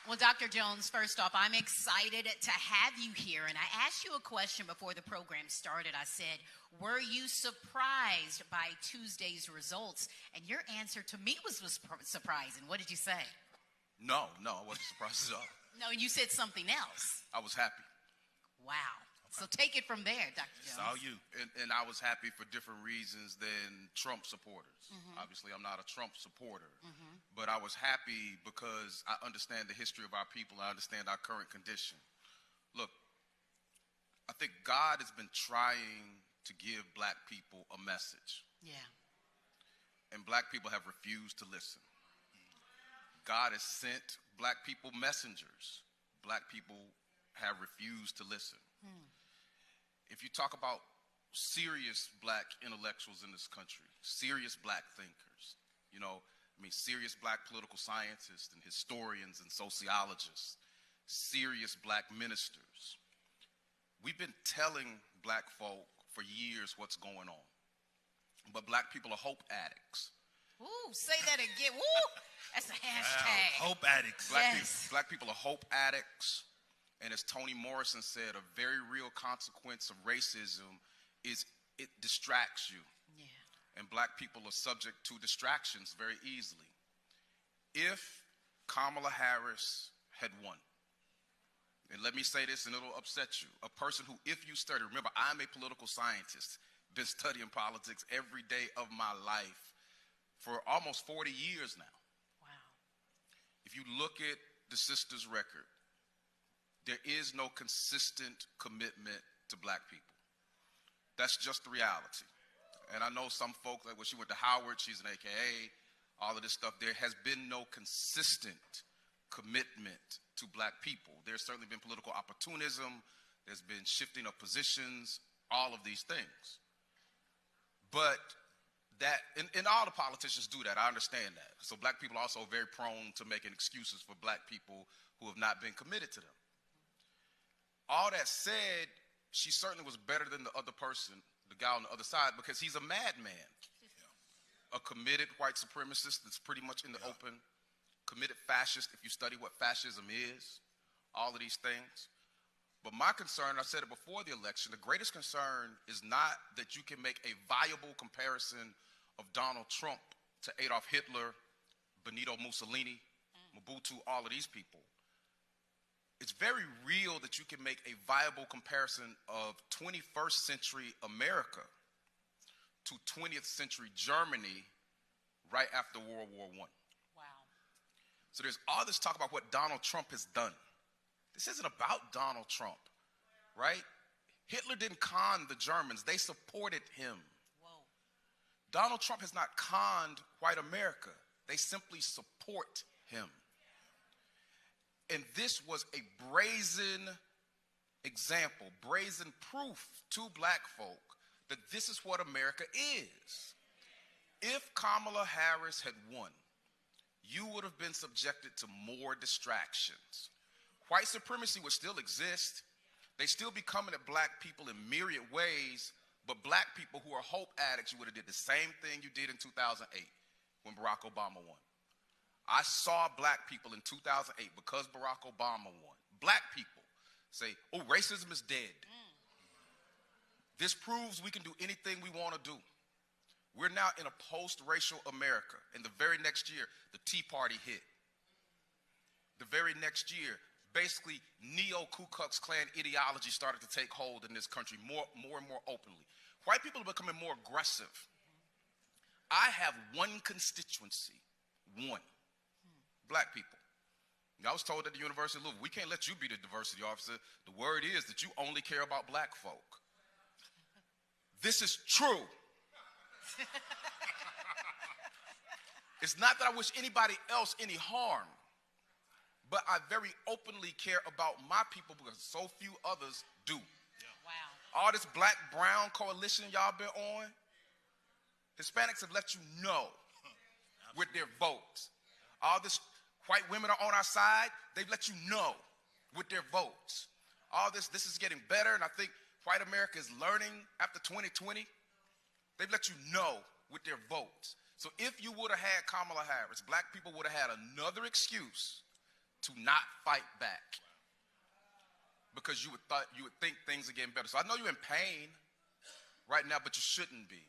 Well, Dr. Jones, first off, I'm excited to have you here. And I asked you a question before the program started. I said, were you surprised by Tuesday's results? And your answer to me was surprising. What did you say? No, I wasn't surprised at all. No, you said something else. I was happy. Wow. So take it from there, Dr. Jones. It's all you. And I was happy for different reasons than Trump supporters. Obviously, I'm not a Trump supporter. But I was happy because I understand the history of our people. I understand our current condition. Look, I think God has been trying to give black people a message. Yeah. And black people have refused to listen. God has sent black people messengers. Black people have refused to listen. If you talk about serious black intellectuals in this country, serious black thinkers, serious black political scientists and historians and sociologists, serious black ministers, we've been telling black folk for years what's going on. But black people are hope addicts. Ooh, say that again. Woo! That's a hashtag. Wow, hope addicts. Black people are hope addicts. And as Toni Morrison said, a very real consequence of racism is it distracts you. Yeah. And black people are subject to distractions very easily. If Kamala Harris had won, and let me say this and it'll upset you, a person who, if you study, remember, I'm a political scientist, been studying politics every day of my life for almost 40 years now. Wow. If you look at the sisters' record, there is no consistent commitment to black people. That's just the reality. And I know some folk, like when she went to Howard, she's an AKA, all of this stuff. There has been no consistent commitment to black people. There's certainly been political opportunism. There's been shifting of positions, all of these things. But that, and all the politicians do that, I understand that. So black people are also very prone to making excuses for black people who have not been committed to them. All that said, she certainly was better than the other person, the guy on the other side, because he's a madman. A committed white supremacist that's pretty much in the open, committed fascist, if you study what fascism is, all of these things. But my concern, I said it before the election, the greatest concern is not that you can make a viable comparison of Donald Trump to Adolf Hitler, Benito Mussolini, Mobutu, all of these people. It's very real that you can make a viable comparison of 21st century America to 20th century Germany right after World War I. Wow. So there's all this talk about what Donald Trump has done. This isn't about Donald Trump, right? Hitler didn't con the Germans. They supported him. Whoa. Donald Trump has not conned white America. They simply support him. And this was a brazen example, brazen proof to black folk that this is what America is. If Kamala Harris had won, you would have been subjected to more distractions. White supremacy would still exist. They still be coming at black people in myriad ways, but black people who are hope addicts, you would have did the same thing you did in 2008 when Barack Obama won. I saw black people in 2008 because Barack Obama won. Black people say, oh, racism is dead. This proves we can do anything we want to do. We're now in a post-racial America. And the very next year, the Tea Party hit. The very next year, basically, neo-Ku Klux Klan ideology started to take hold in this country more and more openly. White people are becoming more aggressive. I have one constituency, one. Black people. I was told at the University of Louisville, we can't let you be the diversity officer. The word is that you only care about black folk. This is true. It's not that I wish anybody else any harm, but I very openly care about my people because so few others do. Wow. All this black-brown coalition y'all been on, Hispanics have let you know with their votes. All this white women are on our side, they've let you know with their votes. All this is getting better, and I think white America is learning after 2020. They've let you know with their votes. So if you would have had Kamala Harris, black people would have had another excuse to not fight back because you would think things are getting better. So I know you're in pain right now, but you shouldn't be.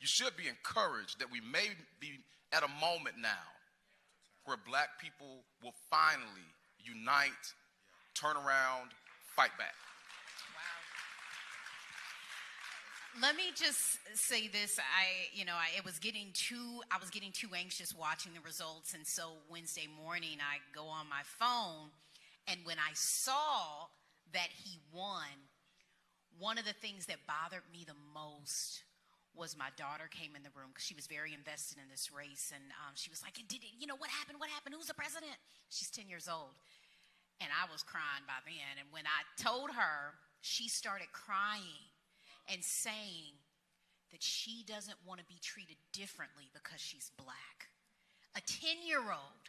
You should be encouraged that we may be at a moment now where black people will finally unite, turn around, fight back. Let me just say this. I was getting too anxious watching the results, and so Wednesday morning I go on my phone, and when I saw that he won, one of the things that bothered me the most was my daughter came in the room because she was very invested in this race, and she was like, what happened? What happened? Who's the president? She's 10 years old, and I was crying by then, and when I told her, she started crying and saying that she doesn't want to be treated differently because she's black. A 10-year-old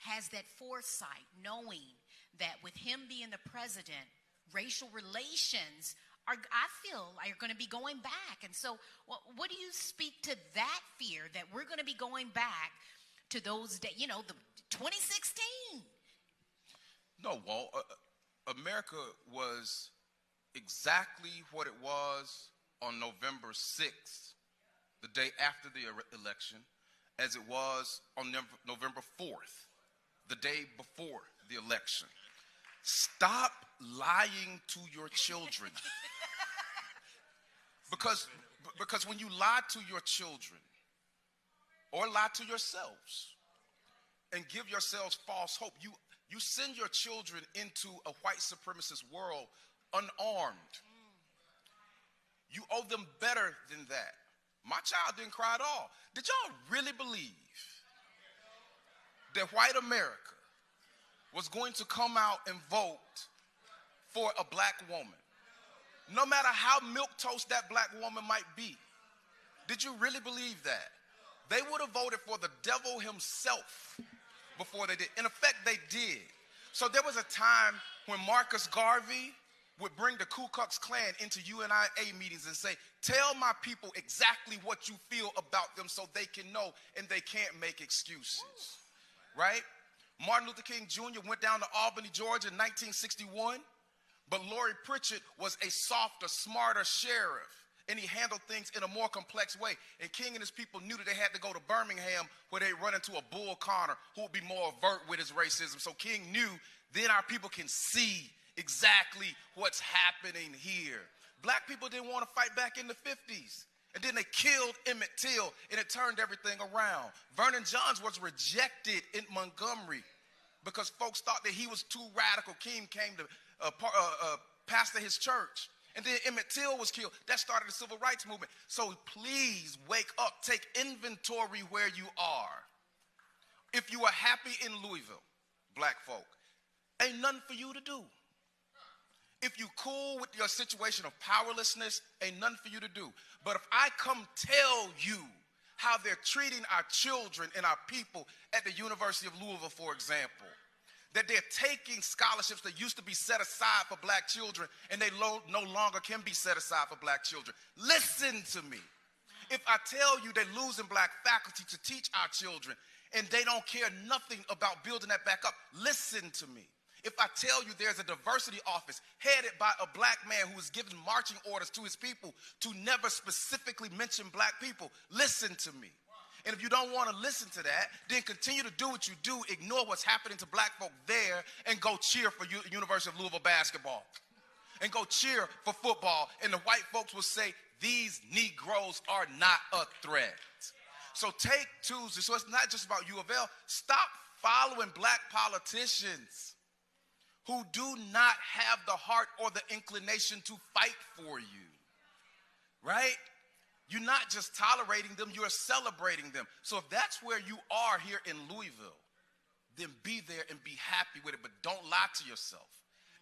has that foresight, knowing that with him being the president, racial relations are going to be going back. And so what do you speak to that fear that we're going to be going back to those days, the 2016? No, Walt, America was exactly what it was on November 6th, the day after the election, as it was on November 4th, the day before the election. Stop lying to your children. Because when you lie to your children or lie to yourselves and give yourselves false hope, you send your children into a white supremacist world unarmed. You owe them better than that. My child didn't cry at all. Did y'all really believe that white America was going to come out and vote for a black woman? No matter how milquetoast that black woman might be. Did you really believe that? They would have voted for the devil himself before they did. In effect, they did. So there was a time when Marcus Garvey would bring the Ku Klux Klan into UNIA meetings and say, tell my people exactly what you feel about them so they can know and they can't make excuses, right? Martin Luther King Jr. went down to Albany, Georgia in 1961, but Laurie Pritchett was a softer, smarter sheriff, and he handled things in a more complex way. And King and his people knew that they had to go to Birmingham where they run into a Bull Connor who would be more overt with his racism. So King knew then our people can see exactly what's happening here. Black people didn't want to fight back in the 50s. And then they killed Emmett Till, and it turned everything around. Vernon Johns was rejected in Montgomery because folks thought that he was too radical. King came to pastor his church. And then Emmett Till was killed. That started the civil rights movement. So please wake up. Take inventory where you are. If you are happy in Louisville, black folk, ain't nothing for you to do. If you cool with your situation of powerlessness, ain't nothing for you to do. But if I come tell you how they're treating our children and our people at the University of Louisville, for example, that they're taking scholarships that used to be set aside for black children and they no longer can be set aside for black children. Listen to me. If I tell you they're losing black faculty to teach our children and they don't care nothing about building that back up, listen to me. If I tell you there's a diversity office headed by a black man who is giving marching orders to his people to never specifically mention black people, listen to me. And if you don't want to listen to that, then continue to do what you do, ignore what's happening to black folk there, and go cheer for University of Louisville basketball. And go cheer for football. And the white folks will say, these Negroes are not a threat. So take Tuesday. So it's not just about U of L. Stop following black politicians who do not have the heart or the inclination to fight for you, right? You're not just tolerating them, you're celebrating them. So if that's where you are here in Louisville, then be there and be happy with it, but don't lie to yourself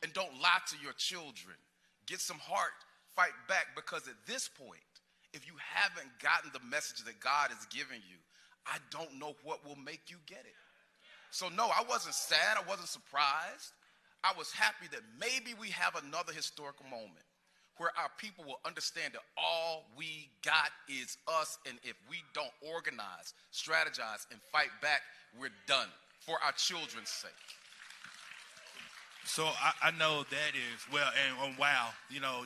and don't lie to your children. Get some heart, fight back, because at this point, if you haven't gotten the message that God is giving you, I don't know what will make you get it. So no, I wasn't sad, I wasn't surprised. I was happy that maybe we have another historical moment where our people will understand that all we got is us, and if we don't organize, strategize, and fight back, we're done for our children's sake. So I know that is, well, and wow,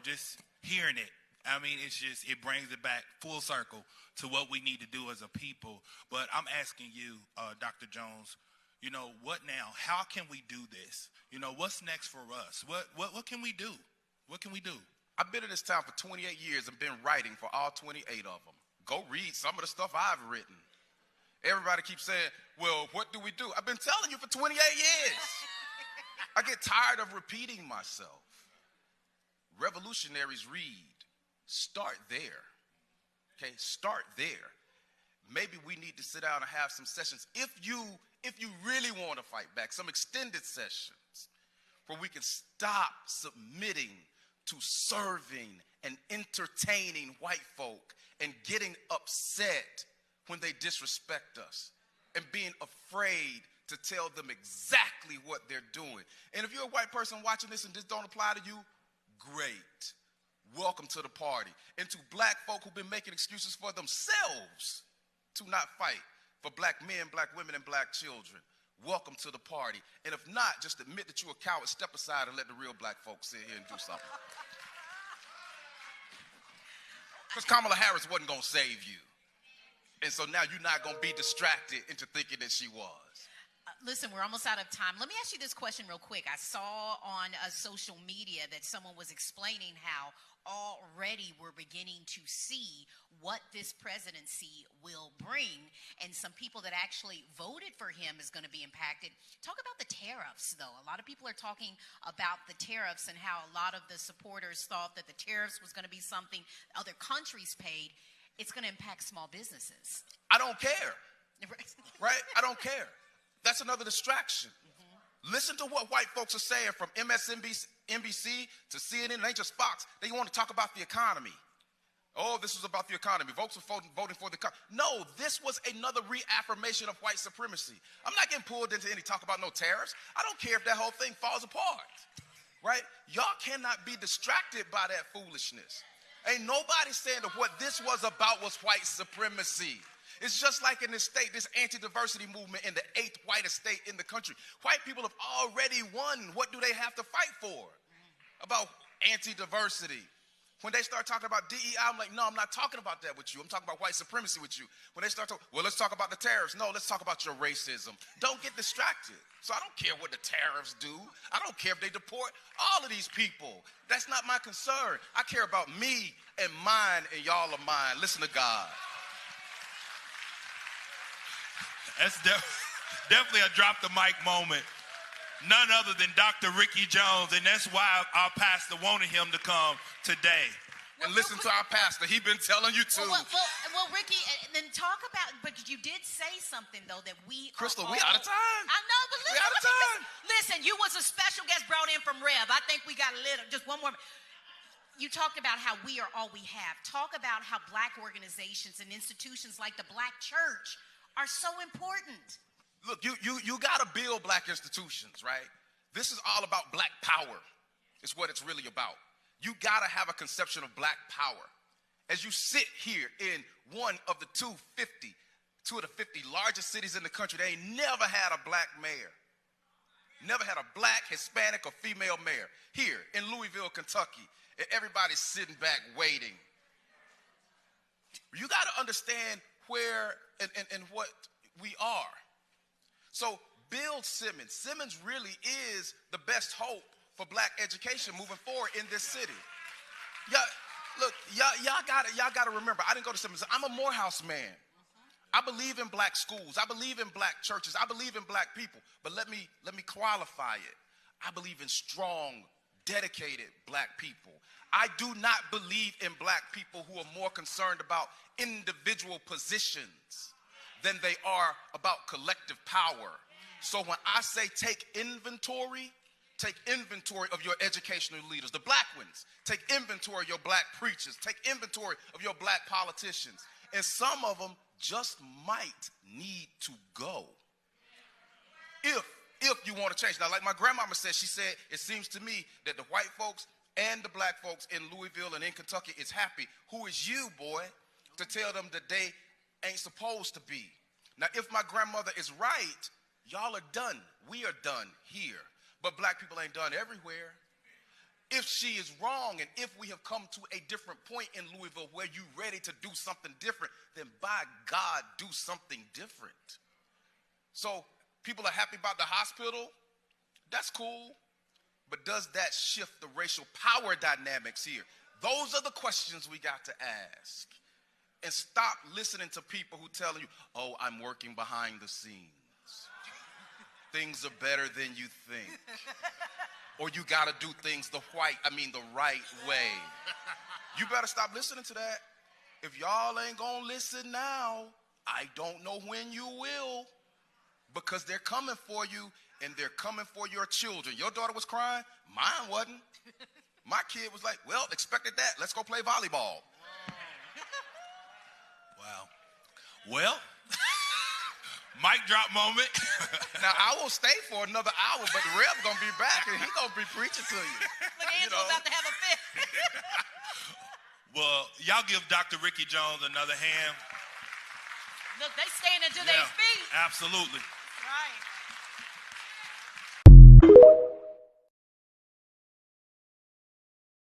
just hearing it, I mean, it brings it back full circle to what we need to do as a people. But I'm asking you, Dr. Jones, what now? How can we do this? What's next for us? What can we do? What can we do? I've been in this town for 28 years and been writing for all 28 of them. Go read some of the stuff I've written. Everybody keeps saying, well, what do we do? I've been telling you for 28 years. I get tired of repeating myself. Revolutionaries read. Start there. Okay, start there. Maybe we need to sit down and have some sessions. If you really want to fight back, some extended sessions where we can stop submitting to serving and entertaining white folk and getting upset when they disrespect us and being afraid to tell them exactly what they're doing. And if you're a white person watching this and this don't apply to you, great. Welcome to the party. And to black folk who've been making excuses for themselves to not fight for black men, black women, and black children, welcome to the party. And if not, just admit that you're a coward, step aside and let the real black folks sit here and do something. Because Kamala Harris wasn't going to save you. And so now you're not going to be distracted into thinking that she was. Listen, we're almost out of time. Let me ask you this question real quick. I saw on social media that someone was explaining how already we're beginning to see what this presidency will bring, and some people that actually voted for him is going to be impacted. Talk about the tariffs, though. A lot of people are talking about the tariffs and how a lot of the supporters thought that the tariffs was going to be something other countries paid. It's going to impact small businesses. I don't care. Right? I don't care. That's another distraction. Listen to what white folks are saying from MSNBC to CNN. It ain't just Fox. They want to talk about the economy. Oh, this was about the economy. Folks are voting for the economy. No, this was another reaffirmation of white supremacy. I'm not getting pulled into any talk about no tariffs. I don't care if that whole thing falls apart. Right? Y'all cannot be distracted by that foolishness. Ain't nobody saying that what this was about was white supremacy. It's just like in this state, this anti-diversity movement in the 8th whitest state in the country. White people have already won. What do they have to fight for? About anti-diversity. When they start talking about DEI, I'm like, no, I'm not talking about that with you. I'm talking about white supremacy with you. When they start talking, well, let's talk about the tariffs. No, let's talk about your racism. Don't get distracted. So I don't care what the tariffs do. I don't care if they deport all of these people. That's not my concern. I care about me and mine, and y'all are mine. Listen to God. That's definitely a drop the mic moment. None other than Dr. Ricky Jones, and that's why our pastor wanted him to come today. And listen to our pastor. He's been telling you too. Well, Ricky, then talk about, but you did say something, though, that Crystal, we out of time. I know, but listen. We out of time. Listen, you was a special guest brought in from Rev. I think we got a little, just one more. You talked about how we are all we have. Talk about how black organizations and institutions like the Black Church are so important. Look, you got to build black institutions, right? This is all about black power. It's what it's really about. You got to have a conception of black power. As you sit here in one of the two of the 50 largest cities in the country, they ain't never had a black mayor. Never had a black, Hispanic, or female mayor. Here in Louisville, Kentucky, everybody's sitting back waiting. You got to understand where and what we are. So build Simmons. Simmons really is the best hope for black education moving forward in this city. Y'all gotta remember, I didn't go to Simmons. I'm a Morehouse man. I believe in black schools. I believe in black churches. I believe in black people. But let me qualify it. I believe in strong, dedicated black people. I do not believe in black people who are more concerned about individual positions than they are about collective power. So when I say take inventory of your educational leaders, the black ones. Take inventory of your black preachers. Take inventory of your black politicians. And some of them just might need to go. If you want to change. Now, like my grandmama said, she said, it seems to me that the white folks and the black folks in Louisville and in Kentucky is happy. Who is you, boy, to tell them that they ain't supposed to be? Now, if my grandmother is right, y'all are done. We are done here. but black people ain't done everywhere. If she is wrong, and if we have come to a different point in Louisville where you're ready to do something different, then by God, do something different. So people are happy about the hospital. That's cool. But does that shift the racial power dynamics here? Those are the questions we got to ask. And stop listening to people who telling you, oh, I'm working behind the scenes. Things are better than you think. Or you got to do things the right way. You better stop listening to that. If y'all ain't going to listen now, I don't know when you will. Because they're coming for you, and they're coming for your children. Your daughter was crying. Mine wasn't. My kid was like, well, expected that. Let's go play volleyball. Wow. Well, mic drop moment. Now, I will stay for another hour, but the Rev's going to be back, and he's going to be preaching to you. Look, Angela's about to have a fit. Well, y'all give Dr. Ricky Jones another hand. Look, they standing to their feet. Absolutely. Right.